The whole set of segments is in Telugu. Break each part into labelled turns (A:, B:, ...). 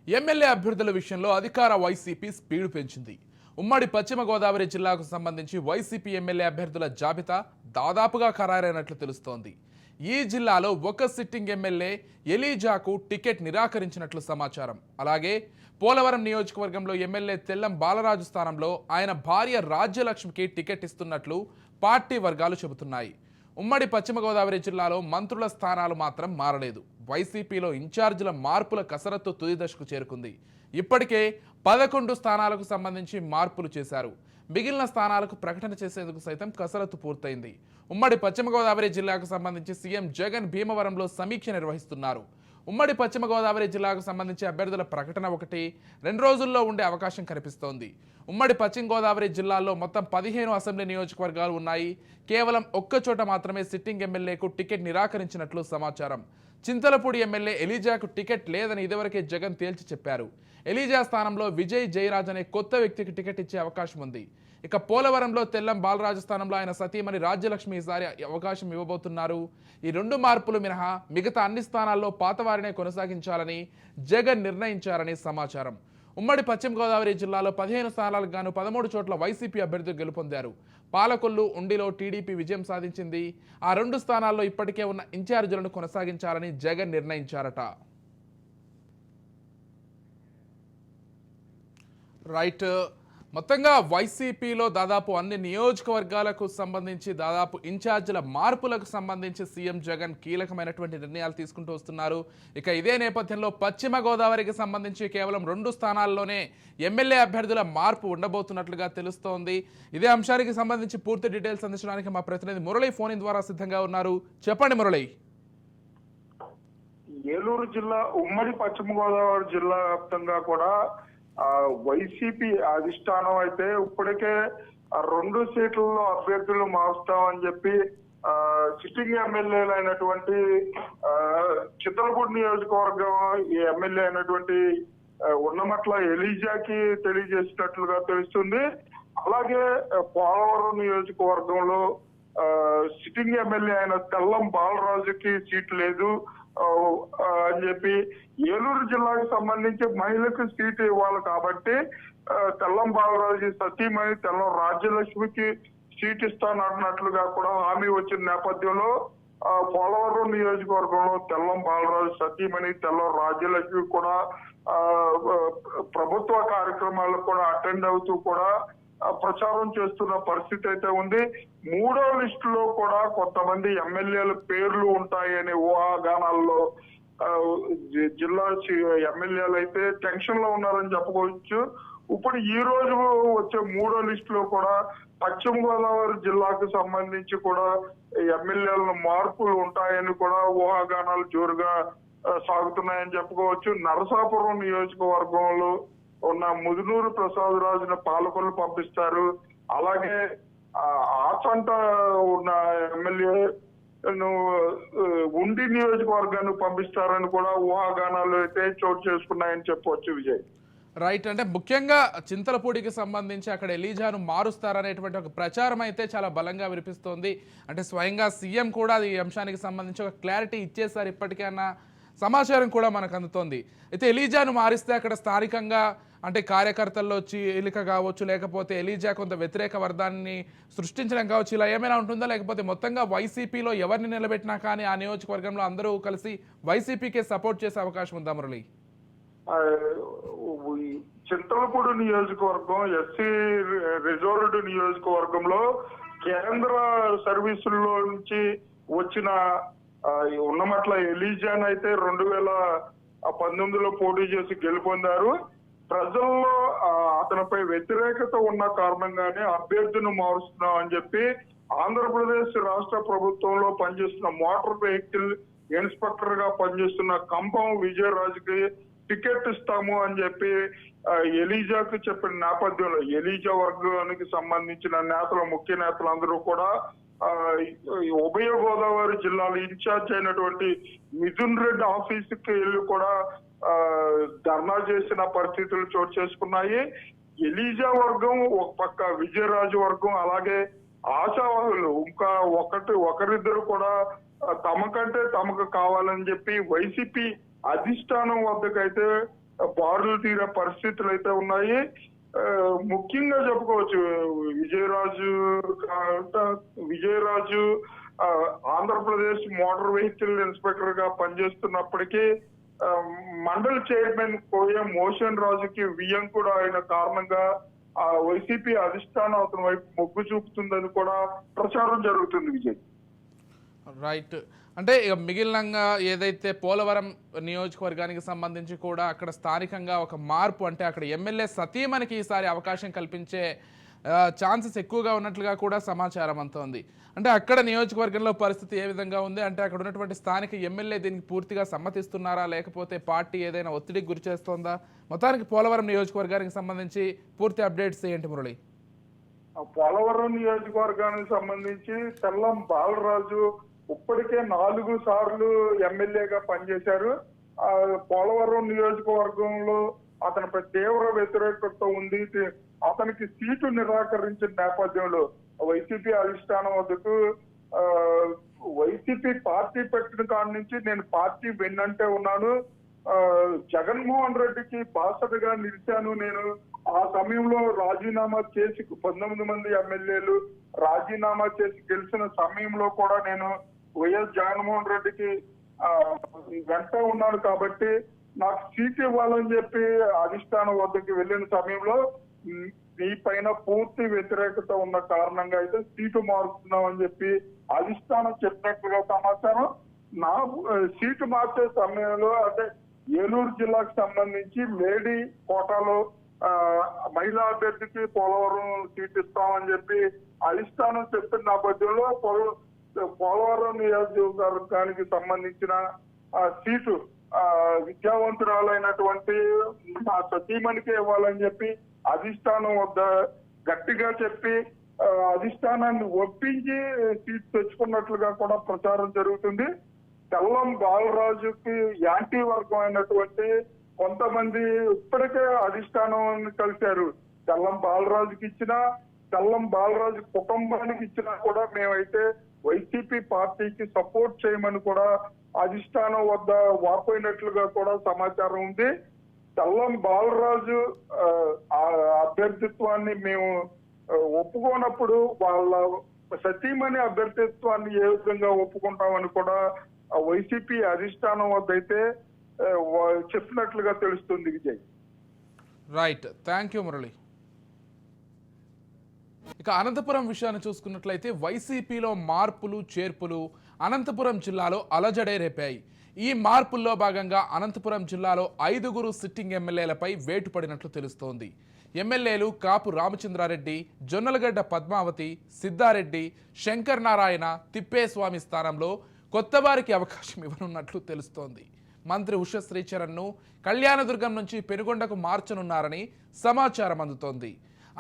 A: ఎమ్మెల్యే అభ్యర్థుల విషయంలో అధికార వైసీపీ స్పీడ్ పెంచింది. ఉమ్మడి పశ్చిమ గోదావరి జిల్లాకు సంబంధించి వైసీపీ ఎమ్మెల్యే అభ్యర్థుల జాబితా దాదాపుగా ఖరారైనట్లు తెలుస్తోంది. ఈ జిల్లాలో ఒక సిట్టింగ్ ఎమ్మెల్యే ఎలీజాకు టికెట్ నిరాకరించినట్లు సమాచారం. అలాగే పోలవరం నియోజకవర్గంలో ఎమ్మెల్యే తెల్లం బాలరాజు స్థానంలో ఆయన భార్య రాజ్యలక్ష్మికి టికెట్ ఇస్తున్నట్లు పార్టీ వర్గాలు చెబుతున్నాయి. ఉమ్మడి పశ్చిమ గోదావరి జిల్లాలో మంత్రుల స్థానాలు మాత్రం మారలేదు. వైసీపీలో ఇన్ఛార్జీల మార్పుల కసరత్తు తుది దశకు చేరుకుంది. ఇప్పటికే 11 స్థానాలకు సంబంధించి మార్పులు చేశారు. మిగిలిన స్థానాలకు ప్రకటన చేసేందుకు సైతం కసరత్తు పూర్తయింది. ఉమ్మడి పశ్చిమ గోదావరి జిల్లాకు సంబంధించి సీఎం జగన్ భీమవరంలో సమీక్ష నిర్వహిస్తున్నారు. ఉమ్మడి పశ్చిమ గోదావరి జిల్లాకు సంబంధించి అభ్యర్థుల ప్రకటన 1-2 రోజుల్లో ఉండే అవకాశం కనిపిస్తోంది. ఉమ్మడి పశ్చిమ గోదావరి జిల్లాలో మొత్తం 15 అసెంబ్లీ నియోజకవర్గాలు ఉన్నాయి. కేవలం ఒక్కచోట మాత్రమే సిట్టింగ్ ఎమ్మెల్యేకు టికెట్ నిరాకరించినట్లు సమాచారం. చింతలపూడి ఎమ్మెల్యే ఎలీజాకు టికెట్ లేదని ఇదివరకే జగన్ తేల్చి చెప్పారు. ఎలీజా స్థానంలో విజయ్ జయరాజ్ అనే కొత్త వ్యక్తికి టికెట్ ఇచ్చే అవకాశం ఉంది. ఇక పోలవరంలో తెల్లం బాలరాజు స్థానంలో ఆయన సతీమణి రాజ్యలక్ష్మి ఈసారి అవకాశం ఇవ్వబోతున్నారు. ఈ 2 మార్పులు మినహా మిగతా అన్ని స్థానాల్లో పాతవారినే కొనసాగించాలని జగన్ నిర్ణయించారని సమాచారం. ఉమ్మడి పశ్చిమ గోదావరి జిల్లాలో 15 స్థానాలకు గాను 13 చోట్ల వైసీపీ అభ్యర్థులు గెలుపొందారు. పాలకొల్లు, ఉండిలో టీడీపీ విజయం సాధించింది. ఆ 2 స్థానాల్లో ఇప్పటికే ఉన్న ఇన్ఛార్జీలను కొనసాగించాలని జగన్ నిర్ణయించారట. రైట్, మొత్తంగా వైసీపీలో దాదాపు అన్ని నియోజకవర్గాలకు సంబంధించి దాదాపు ఇన్ఛార్జీల మార్పులకు సంబంధించి సీఎం జగన్ కీలకమైనటువంటి నిర్ణయాలు తీసుకుంటూ వస్తున్నారు. ఇక ఇదే నేపథ్యంలో పశ్చిమ గోదావరికి సంబంధించి కేవలం 2 స్థానాల్లోనే ఎమ్మెల్యే అభ్యర్థుల మార్పు ఉండబోతున్నట్లుగా తెలుస్తోంది. ఇదే అంశానికి సంబంధించి పూర్తి డీటెయిల్స్ అందించడానికి మా ప్రతినిధి మురళి ఫోన్ ఇన్ ద్వారా సిద్ధంగా ఉన్నారు. చెప్పండి మురళి.
B: ఏలూరు జిల్లా ఉమ్మడి పశ్చిమ గోదావరి జిల్లా వ్యాప్తంగా కూడా వైసీపీ అధిష్టానం అయితే ఇప్పటికే 2 సీట్లలో అభ్యర్థులు మారుస్తామని చెప్పి సిట్టింగ్ ఎమ్మెల్యేలు అయినటువంటి చింతలపూడి నియోజకవర్గం ఎమ్మెల్యే అయినటువంటి ఉన్నమట్ల ఎలీజాకి తెలియజేసినట్లుగా తెలుస్తుంది. అలాగే పోలవరం నియోజకవర్గంలో సిట్టింగ్ ఎమ్మెల్యే అయిన తెల్లం బాలరాజుకి సీట్ లేదు అని చెప్పి ఏలూరు జిల్లాకు సంబంధించి మహిళలకు సీట్ ఇవ్వాలి కాబట్టి తెల్లం బాలరాజు సతీమణి తెల్లం రాజ్యలక్ష్మికి సీట్ ఇస్తానన్నట్లుగా కూడా హామీ వచ్చిన నేపథ్యంలో పోలవరం నియోజకవర్గంలో తెల్లం బాలరాజు సతీమణి తెల్లం రాజ్యలక్ష్మి కూడా ప్రభుత్వ కార్యక్రమాలకు కూడా అటెండ్ అవుతూ కూడా ప్రచారం చేస్తున్న పరిస్థితి అయితే ఉంది. 3వ లిస్టులో కూడా కొంతమంది ఎమ్మెల్యేల పేర్లు ఉంటాయనే ఊహాగానాల్లో జిల్లా ఎమ్మెల్యేలు అయితే టెన్షన్ లో ఉన్నారని చెప్పుకోవచ్చు. ఇప్పుడు ఈ రోజు వచ్చే 3వ లిస్టులో కూడా పశ్చిమ గోదావరి జిల్లాకు సంబంధించి కూడా ఎమ్మెల్యేల మార్పులు ఉంటాయని కూడా ఊహాగానాలు జోరుగా సాగుతున్నాయని చెప్పుకోవచ్చు. నరసాపురం నియోజకవర్గంలో ఉన్న ముదునూరు ప్రసాద్ రాజును పాలకొల్లు పంపిస్తారు. అలాగే ఆచంట ఉన్న ఎమ్మెల్యే ఉండి నియోజకవర్గాన్ని పంపిస్తారని కూడా ఊహాగానాలు అయితే చోటు చేసుకున్నాయని చెప్పవచ్చు. విజయ్,
A: రైట్, అంటే ముఖ్యంగా చింతలపూడికి సంబంధించి అక్కడ ఎలీజాను మారుస్తారనేటువంటి ఒక ప్రచారం అయితే చాలా బలంగా వినిపిస్తోంది. అంటే స్వయంగా సీఎం కూడా ఈ అంశానికి సంబంధించి ఒక క్లారిటీ ఇచ్చేసారు ఇప్పటికే అన్న సమాచారం కూడా మనకు అందుతోంది. అయితే ఎలీజాను మారిస్తే అక్కడ స్థానికంగా అంటే కార్యకర్తల్లో చీలిక కావచ్చు, లేకపోతే ఎలీజా కొంత వ్యతిరేక వర్గాన్ని సృష్టించడం కావచ్చు, ఇలా ఏమైనా ఉంటుందా? లేకపోతే మొత్తంగా వైసీపీలో ఎవరిని నిలబెట్టినా కానీ ఆ నియోజకవర్గంలో అందరూ కలిసి వైసీపీకే సపోర్ట్ చేసే అవకాశం ఉందా మురళి?
B: చింతలపూడి నియోజకవర్గం ఎస్సీ రిజర్వ్డ్ నియోజకవర్గంలో కేంద్ర సర్వీసుల్లో నుంచి వచ్చిన ఉన్నమట్ల ఎలీజాన్ అయితే 2019లో పోటీ చేసి గెలుపొందారు. ప్రజల్లో అతనిపై వ్యతిరేకత ఉన్న కారణంగానే అభ్యర్థిని మారుస్తున్నాం అని చెప్పి ఆంధ్రప్రదేశ్ రాష్ట్ర ప్రభుత్వంలో పనిచేస్తున్న మోటార్ వెహికల్ ఇన్స్పెక్టర్ గా పనిచేస్తున్న కంపం విజయరాజుకి టికెట్ ఇస్తాము అని చెప్పి ఎలీజాకు చెప్పిన నేపథ్యంలో ఎలీజా వర్గానికి సంబంధించిన నేతలు, ముఖ్య నేతలు అందరూ కూడా ఉభయ గోదావరి జిల్లాలో ఇన్ఛార్జ్ అయినటువంటి మిథున్ రెడ్డి ఆఫీసుకి వెళ్ళి కూడా ధర్నా చేసిన పరిస్థితులు చోటు చేసుకున్నాయి. ఎలీజా వర్గం ఒక పక్క, విజయరాజు వర్గం అలాగే ఆశావాహులు ఇంకా ఒకరిద్దరు కూడా తమకంటే తమకు కావాలని చెప్పి వైసీపీ అధిష్టానం వద్దకైతే బారులు తీరే పరిస్థితులు అయితే ఉన్నాయి. ముఖ్యంగా చెప్పుకోవచ్చు విజయరాజు ఆ, ఆంధ్రప్రదేశ్ మోటార్ వెహికల్ ఇన్స్పెక్టర్ గా పనిచేస్తున్నప్పటికీ ఆ, మండల్ చైర్మన్ కోయ మోషన్ రాజుకి వియ్యం కూడా ఆయన కారణంగా ఆ వైసీపీ అధిష్టానం అతని వైపు మొగ్గు చూపుతుందని కూడా ప్రచారం జరుగుతుంది విజయ్.
A: రైట్. అంటే ఇక మిగిలినంగా ఏదైతే పోలవరం నియోజకవర్గానికి సంబంధించి కూడా అక్కడ స్థానికంగా ఒక మార్పు, అంటే అక్కడ ఎమ్మెల్యే సతీమణికి ఈసారి అవకాశం కల్పించే ఛాన్సెస్ ఎక్కువగా ఉన్నట్లుగా కూడా సమాచారం అంతోంది. అంటే అక్కడ నియోజకవర్గంలో పరిస్థితి ఏ విధంగా ఉంది? అంటే అక్కడ ఉన్నటువంటి స్థానిక ఎమ్మెల్యే దీనికి పూర్తిగా సమ్మతిస్తున్నారా, లేకపోతే పార్టీ ఏదైనా ఒత్తిడికి గురి చేస్తోందా? మొత్తానికి పోలవరం నియోజకవర్గానికి సంబంధించి పూర్తి అప్డేట్స్ ఏంటి మురళి?
B: పోలవరం నియోజకవర్గానికి సంబంధించి తెల్లం బాలరాజు ఇప్పటికే 4 సార్లు ఎమ్మెల్యేగా పనిచేశారు. ఆ పోలవరం నియోజకవర్గంలో అతనిపై తీవ్ర వ్యతిరేకత ఉంది. అతనికి సీటు నిరాకరించిన నేపథ్యంలో వైసీపీ అధిష్టానం వద్దకు వైసీపీ పార్టీ పెట్టిన కాడి నుంచి నేను పార్టీ వెన్నంటే ఉన్నాను, జగన్మోహన్ రెడ్డికి బాసటగా నిలిచాను. నేను ఆ సమయంలో రాజీనామా చేసి 19 మంది ఎమ్మెల్యేలు రాజీనామా చేసి గెలిచిన సమయంలో కూడా నేను వైఎస్ జగన్మోహన్ రెడ్డికి వెంట ఉన్నాను కాబట్టి నాకు సీట్ ఇవ్వాలని చెప్పి అధిష్టానం వద్దకు వెళ్ళిన సమయంలో మీ పైన పూర్తి వ్యతిరేకత ఉన్న కారణంగా అయితే సీటు మారుతున్నామని చెప్పి అధిష్టానం చెప్పినట్టుగా సమాచారం. నా సీటు మార్చే సమయంలో అంటే ఏలూరు జిల్లాకు సంబంధించి లేడీ కోటాలో మహిళా అభ్యర్థికి పోలవరం సీట్ ఇస్తామని చెప్పి అధిష్టానం చెప్పిన నేపథ్యంలో పోలవరం నియోజకవర్గానికి సంబంధించిన సీటు విద్యావంతురాలైనటువంటి మా సతీమణికి ఇవ్వాలని చెప్పి అధిష్టానం వద్ద గట్టిగా చెప్పి అధిష్టానాన్ని ఒప్పించి సీట్ తెచ్చుకున్నట్లుగా కూడా ప్రచారం జరుగుతుంది. తెల్లం బాలరాజుకి యాంటీ వర్గం అయినటువంటి కొంతమంది ఇప్పటికే అధిష్టానాన్ని కలిశారు. తెల్లం బాలరాజుకి ఇచ్చినా, తెల్లం బాలరాజు కుటుంబానికి ఇచ్చినా కూడా మేమైతే వైసీపీ పార్టీకి సపోర్ట్ చేయమని కూడా అధిష్టానం వద్ద వాపోయినట్లుగా కూడా సమాచారం ఉంది. తెల్లం బాలరాజు అభ్యర్థిత్వాన్ని మేము ఒప్పుకోనప్పుడు వాళ్ళ సతీమణి అభ్యర్థిత్వాన్ని ఏ విధంగా ఒప్పుకుంటామని కూడా వైసీపీ అధిష్టానం వద్ద అయితే చెప్పినట్లుగా తెలుస్తుంది Vijay.
A: Right, thank you Murali. ఇక అనంతపురం విషయాన్ని చూసుకున్నట్లయితే వైసీపీలో మార్పులు చేర్పులు అనంతపురం జిల్లాలో అలజడే రేపాయి. ఈ మార్పుల్లో భాగంగా అనంతపురం జిల్లాలో 5 సిట్టింగ్ ఎమ్మెల్యేలపై వేటు పడినట్లు తెలుస్తోంది. ఎమ్మెల్యేలు కాపు రామచంద్రారెడ్డి, జొన్నలగడ్డ పద్మావతి, సిద్ధారెడ్డి, శంకర్ నారాయణ, తిప్పేస్వామి స్థానంలో కొత్త వారికి అవకాశం ఇవ్వనున్నట్లు తెలుస్తోంది. మంత్రి ఉష శ్రీచరణ్ను కళ్యాణదుర్గం నుంచి పెనుగొండకు మార్చనున్నారని సమాచారం అందుతోంది.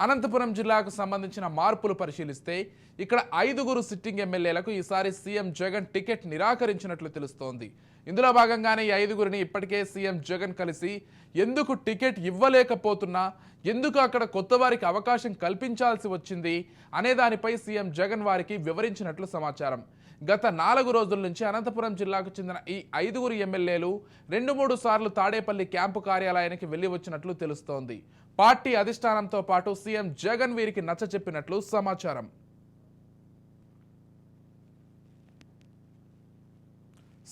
A: అనంతపురం జిల్లాకు సంబంధించిన మార్పులు పరిశీలిస్తే ఇక్కడ 5 సిట్టింగ్ ఎమ్మెల్యేలకు ఈసారి సీఎం జగన్ టికెట్ నిరాకరించినట్లు తెలుస్తోంది. ఇందులో భాగంగానే ఈ 5 ఇప్పటికే సీఎం జగన్ కలిసి ఎందుకు టికెట్ ఇవ్వలేకపోతున్నా, ఎందుకు అక్కడ కొత్త వారికి అవకాశం కల్పించాల్సి వచ్చింది అనే దానిపై సీఎం జగన్ వారికి వివరించినట్లు సమాచారం. గత 4 రోజుల నుంచి అనంతపురం జిల్లాకు చెందిన ఈ 5 ఎమ్మెల్యేలు 2-3 సార్లు తాడేపల్లి క్యాంపు కార్యాలయానికి వెళ్లి వచ్చినట్లు తెలుస్తోంది. పార్టీ అధిష్టానంతో పాటు సీఎం జగన్ వీరికి నచ్చచెప్పినట్లు సమాచారం.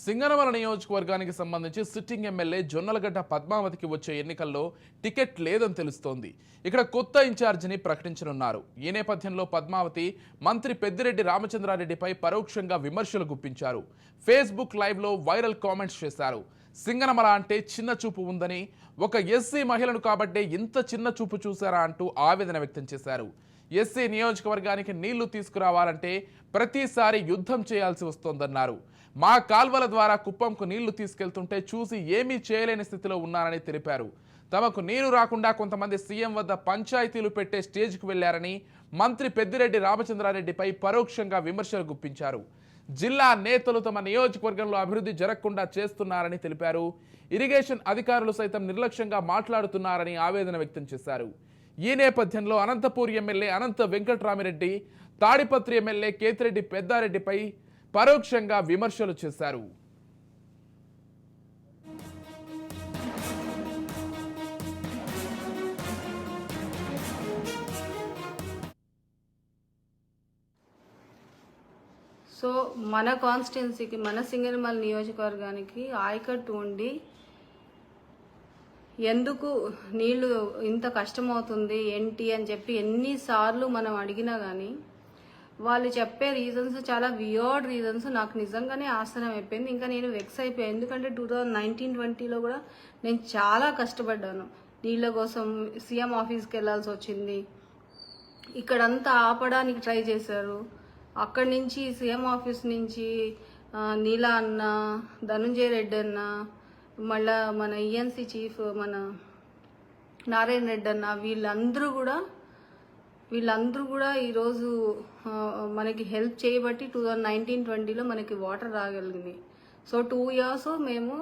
A: సింగనమల నియోజకవర్గానికి సంబంధించి సిట్టింగ్ ఎమ్మెల్యే జొన్నలగడ్డ పద్మావతికి వచ్చే ఎన్నికల్లో టికెట్ లేదని తెలుస్తోంది. ఇక్కడ కొత్త ఇన్ఛార్జిని ప్రకటించనున్నారు. ఈ నేపథ్యంలో పద్మావతి మంత్రి పెద్దిరెడ్డి రామచంద్రారెడ్డిపై పరోక్షంగా విమర్శలు గుప్పించారు. ఫేస్బుక్ లైవ్లో వైరల్ కామెంట్స్ చేశారు. సింగనమల అంటే చిన్న చూపు ఉందని, ఒక ఎస్సీ మహిళను కాబట్టే ఇంత చిన్న చూపు చూశారా అంటూ ఆవేదన వ్యక్తం చేశారు. ఎస్సీ నియోజకవర్గానికి నీళ్లు తీసుకురావాలంటే ప్రతిసారి యుద్ధం చేయాల్సి వస్తోందన్నారు. మా కాల్వల ద్వారా కుప్పంకు నీళ్లు తీసుకెళ్తుంటే చూసి ఏమీ చేయలేని స్థితిలో ఉన్నారని తెలిపారు. తమకు నీరు రాకుండా కొంతమంది సీఎం వద్ద పంచాయతీలు పెట్టే స్టేజ్కు వెళ్లారని మంత్రి పెద్దిరెడ్డి రామచంద్రారెడ్డిపై పరోక్షంగా విమర్శలు గుప్పించారు. జిల్లా నేతలు తమ నియోజకవర్గంలో అభివృద్ధి జరగకుండా చేస్తున్నారని తెలిపారు. ఇరిగేషన్ అధికారులు సైతం నిర్లక్ష్యంగా మాట్లాడుతున్నారని ఆవేదన వ్యక్తం చేశారు. ఈ నేపథ్యంలో అనంతపూర్ ఎమ్మెల్యే అనంత వెంకట్రామిరెడ్డి, తాడిపత్రి ఎమ్మెల్యే కేతిరెడ్డి పెద్దారెడ్డిపై పరోక్షంగా విమర్శలు చేశారు.
C: సో మన కాన్స్టిట్యున్సీకి, మన సింగనమల నియోజకవర్గానికి ఆయకట్టు ఉండి ఎందుకు నీళ్లు ఇంత కష్టమవుతుంది ఏంటి అని చెప్పి ఎన్నిసార్లు మనం అడిగినా కానీ వాళ్ళు చెప్పే రీజన్స్ చాలా వియర్డ్ రీజన్స్. నాకు నిజంగానే ఆశ్చర్యం అయిపోయింది. ఇంకా నేను వెక్స్ అయిపోయాను. ఎందుకంటే 2019-20లో కూడా నేను చాలా కష్టపడ్డాను నీళ్ళ కోసం. సీఎం ఆఫీస్కి వెళ్ళాల్సి వచ్చింది. ఇక్కడంతా ఆపడానికి ట్రై చేశారు. అక్కడి నుంచి సీఎం ఆఫీస్ నుంచి నీలా అన్న, ధనుంజయ రెడ్డి అన్న, మళ్ళా మన ఈఎన్సీ చీఫ్ మన నారాయణ రెడ్డి అన్న, వీళ్ళందరూ కూడా ఈరోజు మనకి హెల్ప్ చేయబట్టి 2019-20లో మనకి వాటర్ రాగలిగింది. సో 2 years మేము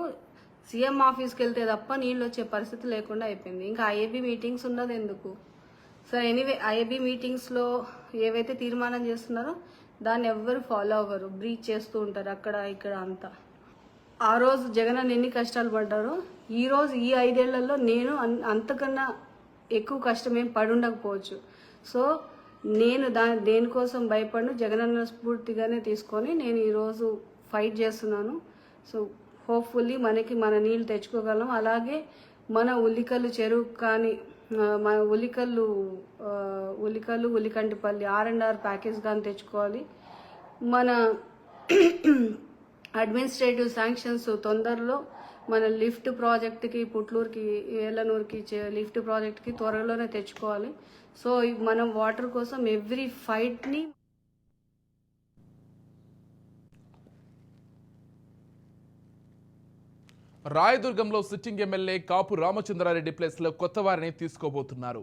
C: సీఎం ఆఫీస్కి వెళ్తే తప్ప నీళ్ళు వచ్చే పరిస్థితి లేకుండా అయిపోయింది. ఇంకా ఐఏబీ మీటింగ్స్ ఉన్నది ఎందుకు? సో ఎనీవే, ఐఏబీ మీటింగ్స్లో ఏవైతే తీర్మానం చేస్తున్నారో దాన్ని ఎవ్వరు ఫాలో అవ్వరు, బ్రీచ్ చేస్తూ ఉంటారు అక్కడ ఇక్కడ అంతా. ఆ రోజు జగన్ అన్న ఎన్ని కష్టాలు పడ్డారో ఈరోజు ఈ 5 ఏళ్లలో నేను అంతకన్నా ఎక్కువ కష్టం ఏం పడి ఉండకపోవచ్చు. సో నేను దేనికోసం భయపడను, జగనన్న స్ఫూర్తిగానే తీసుకొని నేను ఈరోజు ఫైట్ చేస్తున్నాను. సో హోప్ఫుల్లీ మన నీళ్ళు తెచ్చుకోగలం. అలాగే మన ఉల్లికల్లు చెరువు కానీ, మన ఉల్లికంటిపల్లి R&R ప్యాకేజ్ కానీ తెచ్చుకోవాలి. మన అడ్మినిస్ట్రేటివ్ శాంక్షన్స్ తొందరలో మన లిఫ్ట్ ప్రాజెక్ట్కి, పుట్లూరుకి, ఏలనూరుకి లిఫ్ట్ ప్రాజెక్ట్కి త్వరలోనే తెచ్చుకోవాలి. సో మనం వాటర్ కోసం ఎవ్రీ ఫైట్ని
A: రాయదుర్గంలో సిట్టింగ్ ఎమ్మెల్యే కాపు రామచంద్రారెడ్డి ప్లేస్లో కొత్త వారిని తీసుకోబోతున్నారు.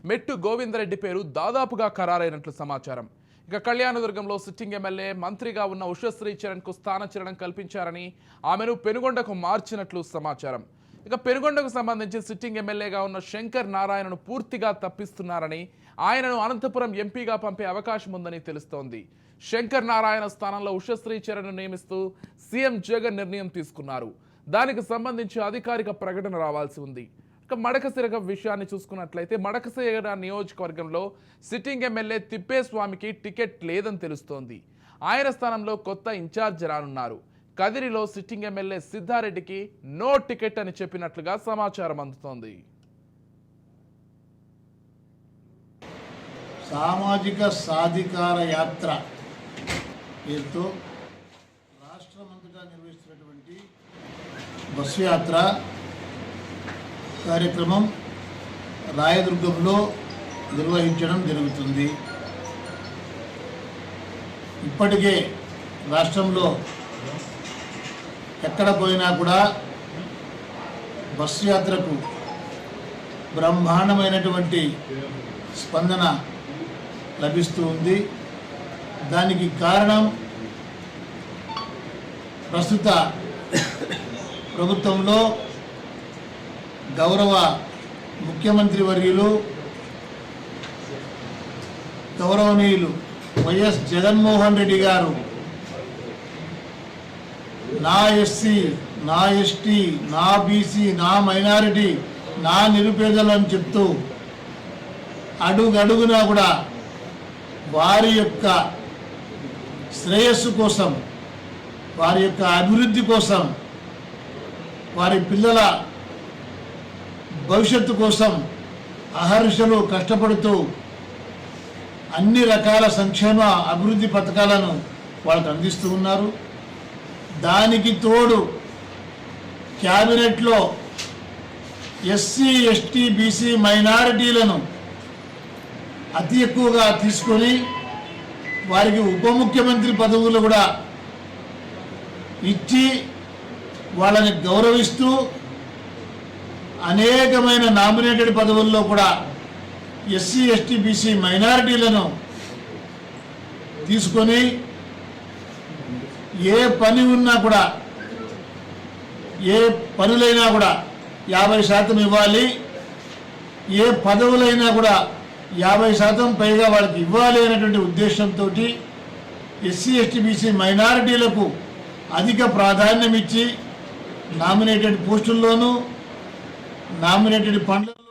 A: మెట్టు గోవిందరెడ్డి పేరు దాదాపుగా ఖరారైనట్లు సమాచారం. ఇక కళ్యాణదుర్గంలో సిట్టింగ్ ఎమ్మెల్యే మంత్రిగా ఉన్న ఉషశ్రీ చరణ్కు స్థానచలనం కల్పించారని, ఆమెను పెనుగొండకు మార్చినట్లు సమాచారం. ఇక పెనుగొండకు సంబంధించి సిట్టింగ్ ఎమ్మెల్యేగా ఉన్న శంకర్ నారాయణను పూర్తిగా తప్పిస్తున్నారని, ఆయనను అనంతపురం ఎంపీగా పంపే అవకాశం ఉందని తెలుస్తోంది. శంకర్ నారాయణ స్థానంలో ఉషశ్రీ చరణ్ను నియమిస్తూ సీఎం జగన్ నిర్ణయం తీసుకున్నారు. దానికి సంబంధించి అధికారిక ప్రకటన రావాల్సి ఉంది. ఇక మడకశిర విషయాన్ని చూసుకున్నట్లయితే మడకశిర నియోజకవర్గంలో సిట్టింగ్ ఎమ్మెల్యే తిప్పేస్వామికి టికెట్ లేదని తెలుస్తోంది. ఆయన స్థానంలో కొత్త ఇన్ఛార్జ్ రానున్నారు. కదిరిలో సిట్టింగ్ ఎమ్మెల్యే సిద్ధారెడ్డికి నో టికెట్ అని చెప్పినట్లుగా సమాచారం అందుతోంది.
D: సామాజిక సాధికార యాత్ర పేరుతో రాష్ట్రమంతటా నిర్వహిస్తున్నటువంటి బస్సు యాత్ర కార్యక్రమం రాయదుర్గంలో నిర్వహించడం జరుగుతుంది. ఇప్పటికే రాష్ట్రంలో ఎక్కడ పోయినా కూడా బస్సు యాత్రకు బ్రహ్మాండమైనటువంటి స్పందన లభిస్తూ ఉంది. దానికి కారణం ప్రస్తుత ప్రభుత్వంలో గౌరవ ముఖ్యమంత్రి వర్యులు గౌరవనీయులు వైఎస్ జగన్మోహన్ రెడ్డి గారు నా ఎస్సీ, నా ఎస్టీ, నా బీసీ, నా మైనారిటీ, నా నిరుపేదలు అని చెప్తూ అడుగడుగునా కూడా వారి యొక్క శ్రేయస్సు కోసం, వారి యొక్క అభివృద్ధి కోసం, వారి పిల్లల భవిష్యత్తు కోసం అహర్నిశలు కష్టపడుతూ అన్ని రకాల సంక్షేమ అభివృద్ధి పథకాలను వాళ్ళకు అందిస్తూ ఉన్నారు. దానికి తోడు క్యాబినెట్లో ఎస్సీ, ఎస్టీ, బీసీ, మైనారిటీలను అతి ఎక్కువగా తీసుకొని వారికి ఉప ముఖ్యమంత్రి పదవులు కూడా ఇచ్చి వాళ్ళని గౌరవిస్తూ అనేకమైన నామినేటెడ్ పదవుల్లో కూడా ఎస్సీ, ఎస్టీ, బీసీ, మైనారిటీలను తీసుకొని ఏ పని ఉన్నా కూడా, ఏ పనులైనా కూడా 50% ఇవ్వాలి, ఏ పదవులైనా కూడా 50% పైగా వాళ్ళకి ఇవ్వాలి అనేటువంటి ఉద్దేశంతో ఎస్సీ, ఎస్టీ, బీసీ, మైనారిటీలకు అధిక ప్రాధాన్యం ఇచ్చి నామినేటెడ్ పోస్టుల్లోనూ నామినేటెడ్ ఫండ్లలో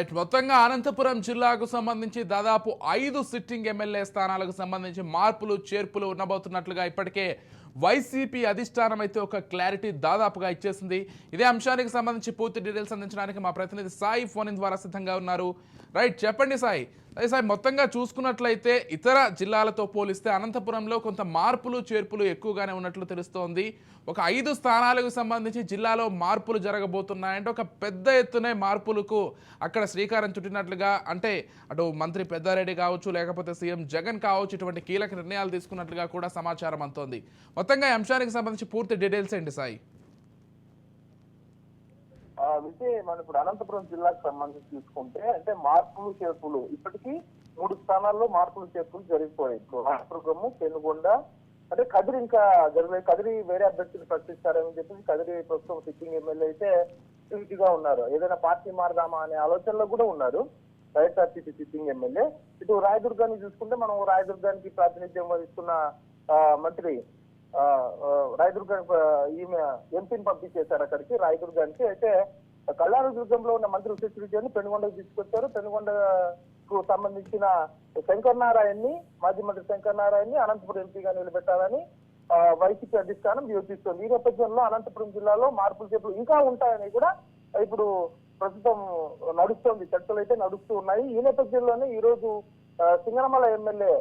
A: రైట్, మొత్తంగా అనంతపురం జిల్లాకు సంబంధించి దాదాపు 5 సిట్టింగ్ ఎమ్మెల్యే స్థానాలకు సంబంధించి మార్పులు చేర్పులు ఉండబోతున్నట్లుగా ఇప్పటికే వైసీపీ అధిష్టానం అయితే ఒక క్లారిటీ దాదాపుగా ఇచ్చేసింది. ఇదే అంశానికి సంబంధించి పూర్తి డీటెయిల్స్ అందించడానికి మా ప్రతినిధి సాయి ఫోన్ ద్వారా సిద్ధంగా ఉన్నారు. రైట్, చెప్పండి సాయి. సాయి, మొత్తంగా చూసుకున్నట్లయితే ఇతర జిల్లాలతో పోలిస్తే అనంతపురంలో కొంత మార్పులు చేర్పులు ఎక్కువగానే ఉన్నట్లు తెలుస్తోంది. ఒక 5 స్థానాలకు సంబంధించి జిల్లాలో మార్పులు జరగబోతున్నాయంటే ఒక పెద్ద ఎత్తునే మార్పులకు అక్కడ శ్రీకారం చుట్టినట్లుగా, అంటే అటు మంత్రి పెద్దారెడ్డి కావచ్చు, లేకపోతే సీఎం జగన్ కావచ్చు, ఇటువంటి కీలక నిర్ణయాలు తీసుకున్నట్లుగా కూడా సమాచారం అందుతోంది. మొత్తంగా ఈ అంశానికి సంబంధించి పూర్తి డీటెయిల్స్ ఏంటి సాయి?
E: విజయ్, మనం ఇప్పుడు అనంతపురం జిల్లాకు సంబంధించి చూసుకుంటే అంటే మార్పులు చేర్పులు ఇప్పటికీ 3 స్థానాల్లో మార్పులు చేర్పులు జరిగిపోయాయి. ఇప్పుడు రాష్ట్రము పెనుగొండ అంటే కదిరి ఇంకా జరగలేదు. కదిరి వేరే అభ్యర్థులు ప్రకటిస్తారని చెప్పి కదిరి ప్రస్తుతం సిట్టింగ్ ఎమ్మెల్యే అయితే గా ఉన్నారు. ఏదైనా పార్టీ మారదామా అనే ఆలోచనలో కూడా ఉన్నారు వైఎస్ఆర్సీపీ సిట్టింగ్ ఎమ్మెల్యే. ఇటు రాయదుర్గాన్ని చూసుకుంటే మనం రాయదుర్గానికి ప్రాతినిధ్యం వహిస్తున్న మంత్రి రాయదుర్గానికి ఈమె ఎంపీని పంపించేశారు అక్కడికి రాయదుర్గానికి. అయితే కళ్యాణదుర్గంలో ఉన్న మంత్రి ఉషశ్రీని పెనుగొండకు తీసుకొచ్చారు. పెనుగొండకు సంబంధించిన శంకర్ నారాయణని, మాజీ మంత్రి శంకర్ నారాయణని అనంతపురం ఎంపీగా నిలబెట్టాలని వైసీపీ అధిష్టానం యోచిస్తుంది. ఈ నేపథ్యంలో అనంతపురం జిల్లాలో మార్పులు చేర్పులు ఇంకా ఉంటాయని కూడా ఇప్పుడు ప్రస్తుతం నడుస్తోంది, చర్చలు అయితే నడుస్తూ ఉన్నాయి. ఈ నేపథ్యంలోనే ఈ రోజు సింగనమల ఎమ్మెల్యే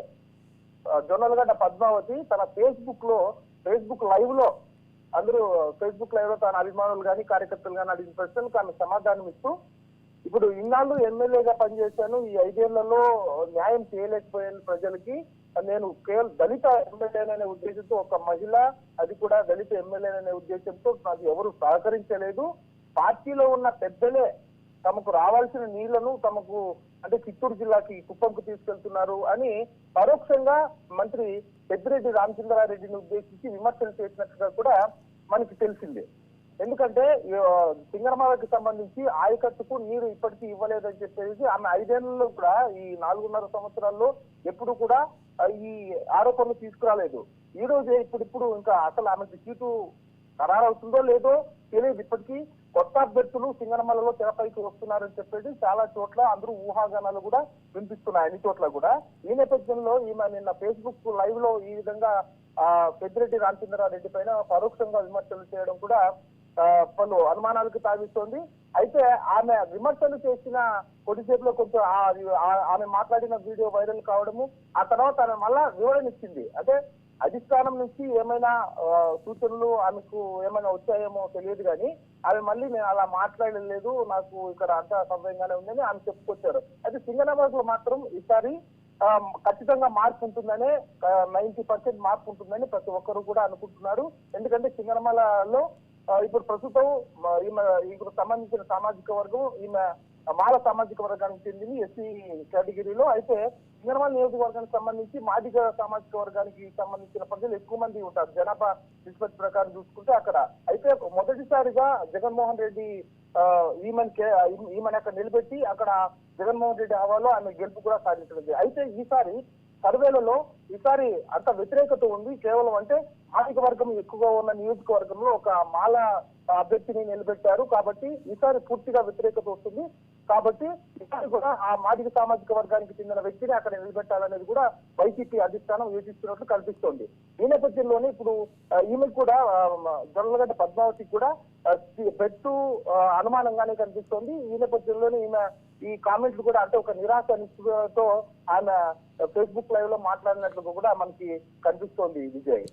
E: జొన్నలగడ్డ పద్మావతి తన ఫేస్బుక్ లైవ్ లో అందరూ ఫేస్బుక్ లైవ్ లో తన అభిమానులు కానీ కార్యకర్తలు కానీ అడిగిన ప్రశ్నలకు ఆమె సమాధానం ఇస్తూ ఇప్పుడు ఇన్నాళ్ళు ఎమ్మెల్యేగా పనిచేశాను, ఈ 5 ఏళ్లలో న్యాయం చేయలేకపోయాను ప్రజలకి, నేను కేవలం దళిత ఎమ్మెల్యేననే ఉద్దేశంతో, ఒక మహిళ అది కూడా దళిత ఎమ్మెల్యేననే ఉద్దేశంతో నాకు ఎవరు సహకరించలేదు, పార్టీలో ఉన్న పెద్దలే తమకు రావాల్సిన నీళ్లను తమకు అంటే చిత్తూరు జిల్లాకి కుప్పంకు తీసుకెళ్తున్నారు అని పరోక్షంగా మంత్రి పెద్దిరెడ్డి రామచంద్రారెడ్డిని ఉద్దేశించి విమర్శలు చేసినట్టుగా కూడా మనకి తెలిసిందే. ఎందుకంటే సింగనమలకి సంబంధించి ఆయకట్టుకు నీరు ఇప్పటికీ ఇవ్వలేదని చెప్పేసి ఆమె 5 ఏళ్లలో కూడా ఈ 4.5 సంవత్సరాల్లో ఎప్పుడు కూడా ఈ ఆరోపణలు తీసుకురాలేదు. ఈ రోజే ఇప్పుడు ఇంకా అసలు ఆమెకి సీటు ఖరారవుతుందో లేదో తెలియదు. ఇప్పటికీ కొత్త అభ్యర్థులు సింగనమలలో తెరపైకి వస్తున్నారని చెప్పేసి చాలా చోట్ల అందరూ ఊహాగానాలు కూడా వినిపిస్తున్నాయి, అన్ని చోట్ల కూడా. ఈ నేపథ్యంలో ఈమె నిన్న ఫేస్బుక్ లైవ్ లో ఈ విధంగా పెద్దిరెడ్డి రామచంద్రారెడ్డి పైన పరోక్షంగా విమర్శలు చేయడం కూడా పలు అనుమానాలకు తావిస్తోంది. అయితే ఆమె విమర్శలు చేసిన కొద్దిసేపులో కొంచెం ఆమె మాట్లాడిన వీడియో వైరల్ కావడము, ఆ తర్వాత ఆమె మళ్ళా వివరణ ఇచ్చింది. అంటే అధిష్టానం నుంచి ఏమైనా సూచనలు ఆమెకు ఏమైనా వచ్చాయేమో తెలియదు కానీ ఆమె మళ్ళీ నేను అలా మాట్లాడలేదు, నాకు ఇక్కడ అంతా సౌకర్యంగానే ఉందని ఆమె చెప్పుకొచ్చారు. అయితే సింగనమలలో మాత్రం ఈసారి ఖచ్చితంగా మార్పు ఉంటుందనే 90% మార్పు ఉంటుందని ప్రతి ఒక్కరు కూడా అనుకుంటున్నారు. ఎందుకంటే సింగనమలలో ఇప్పుడు ప్రస్తుతం ఈమె ఇప్పుడు సంబంధించిన సామాజిక వర్గం ఈమె మాల సామాజిక వర్గానికి చెందింది, ఎస్సీ కేటగిరీలో. అయితే సింగనమల నియోజకవర్గానికి సంబంధించి మాదిగ సామాజిక వర్గానికి సంబంధించిన ప్రజలు ఎక్కువ మంది ఉంటారు జనాభా నిష్పత్తి ప్రకారం చూసుకుంటే అక్కడ. అయితే మొదటిసారిగా జగన్మోహన్ రెడ్డి ఈమెను అక్కడ నిలబెట్టి అక్కడ జగన్మోహన్ రెడ్డి హవాలో ఆమె గెలుపు కూడా సాధించింది. అయితే ఈసారి సర్వేలలో అంత వ్యతిరేకత ఉంది. కేవలం అంటే మాదిగ వర్గం ఎక్కువగా ఉన్న నియోజకవర్గంలో ఒక మాల అభ్యర్థిని నిలబెట్టారు కాబట్టి ఈసారి పూర్తిగా వ్యతిరేకత వస్తుంది. కాబట్టి ఈసారి కూడా ఆ మాదిగ సామాజిక వర్గానికి చెందిన వ్యక్తిని అక్కడ నిలబెట్టాలనేది కూడా వైసీపీ అధిష్టానం యోచిస్తున్నట్లు కనిపిస్తోంది. ఈ నేపథ్యంలోనే ఇప్పుడు ఈమె కూడా జొన్నలగడ్డ పద్మావతికి కూడా పెట్టు అనుమానంగానే కనిపిస్తోంది. ఈ నేపథ్యంలోనే ఈమె ఈ కామెంట్లు కూడా అంటే ఒక నిరాశ నిస్పృహతో ఆమె ఫేస్బుక్ లైవ్ లో మాట్లాడినట్లుగా కూడా మనకి కనిపిస్తోంది విజయ్.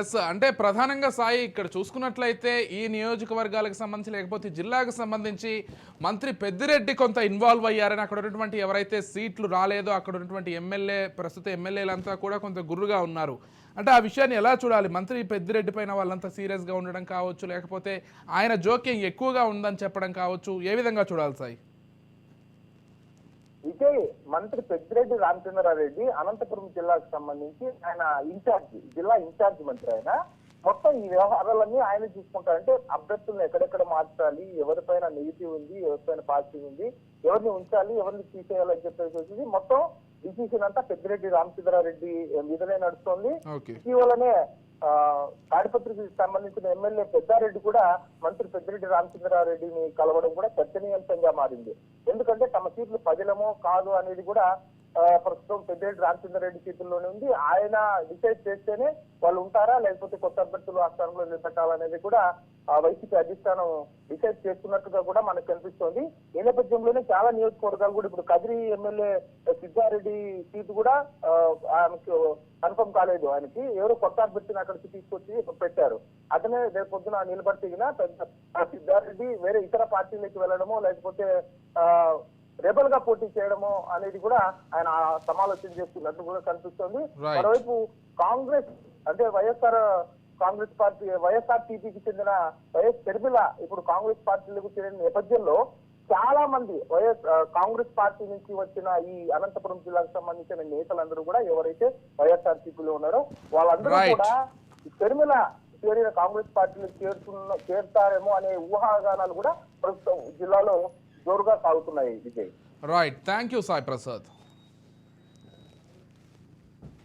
A: ఎస్, అంటే ప్రధానంగా సాయి ఇక్కడ చూసుకున్నట్లయితే ఈ నియోజకవర్గాలకు సంబంధించి లేకపోతే జిల్లాకు సంబంధించి మంత్రి పెద్దిరెడ్డి కొంత ఇన్వాల్వ్ అయ్యారని, అక్కడ ఉన్నటువంటి ఎవరైతే సీట్లు రాలేదో అక్కడ ఉన్నటువంటి ప్రస్తుత ఎమ్మెల్యేలంతా కూడా కొంత గుర్రుగా ఉన్నారు. అంటే ఆ విషయాన్ని ఎలా చూడాలి? మంత్రి పెద్దిరెడ్డి పైన వాళ్ళంతా సీరియస్గా ఉండడం కావచ్చు, లేకపోతే ఆయన జోక్యం ఎక్కువగా ఉందని చెప్పడం కావచ్చు, ఏ విధంగా చూడాలి సాయి?
E: విజయ్, మంత్రి పెద్దిరెడ్డి రామచంద్రారెడ్డి అనంతపురం జిల్లాకు సంబంధించి ఆయన జిల్లా ఇన్ఛార్జ్ మంత్రి. ఆయన మొత్తం ఈ వ్యవహారాలన్నీ ఆయన చూసుకుంటారంటే అభ్యర్థులను ఎక్కడెక్కడ మార్చాలి, ఎవరిపైన నెగిటివ్ ఉంది, ఎవరిపైన పాజిటివ్ ఉంది, ఎవరిని ఉంచాలి, ఎవరిని తీసేయాలని చెప్పేసి మొత్తం డిసిషన్ అంతా పెద్దిరెడ్డి రామచంద్రారెడ్డి మీదనే నడుస్తోంది.
A: ఓకే.
E: ఇటీవలనే తాడిపత్రికి సంబంధించిన ఎమ్మెల్యే పెద్దారెడ్డి కూడా మంత్రి పెద్దిరెడ్డి రామచంద్రారెడ్డిని కలవడం కూడా చర్చనీయాంశంగా మారింది. ఎందుకంటే తమ సీట్లు పదిలమో కాదు అనేది కూడా ప్రస్తుతం పెద్దిరెడ్డి రామచంద్రారెడ్డి చేతుల్లోనే ఉంది. ఆయన డిసైడ్ చేస్తేనే వాళ్ళు ఉంటారా లేకపోతే కొత్త అభ్యర్థులు ఆ స్థానంలో నిలబెట్టాలనేది కూడా వైసీపీ అధిష్టానం డిసైడ్ చేస్తున్నట్టుగా కూడా మనకు కనిపిస్తోంది. ఈ నేపథ్యంలోనే చాలా నియోజకవర్గాలు కూడా ఇప్పుడు కదిరి ఎమ్మెల్యే సిద్ధారెడ్డి సీటు కూడా ఆయనకు కన్ఫర్మ్ కాలేదు. ఆయనకి ఎవరో కొత్త అభ్యర్థిని అక్కడికి తీసుకొచ్చి పెట్టారు. అతనే రేపు పొద్దున నిలబడిన సిద్ధారెడ్డి వేరే ఇతర పార్టీలకు వెళ్ళడమో లేకపోతే రెబల్ గా పోటీ చేయడమో అనేది కూడా ఆయన సమాలోచన చేస్తున్నట్టు కూడా కనిపిస్తోంది. మరోవైపు కాంగ్రెస్ అంటే కాంగ్రెస్ పార్టీ వైఎస్ఆర్సీపీకి చెందిన వైఎస్ షర్మిల ఇప్పుడు కాంగ్రెస్ పార్టీలకు చెందిన నేపథ్యంలో చాలా మంది కాంగ్రెస్ పార్టీ నుంచి వచ్చిన ఈ అనంతపురం జిల్లాకు సంబంధించిన నేతలందరూ కూడా ఎవరైతే వైఎస్ఆర్సీపీలో ఉన్నారో వాళ్ళందరూ కూడా షర్మిల చేరిన కాంగ్రెస్ పార్టీలో చేరుతారేమో అనే ఊహాగానాలు కూడా ప్రస్తుతం జిల్లాలో జోరుగా సాగుతున్నాయి. Vijay,
A: right, thank you Sai Prasad.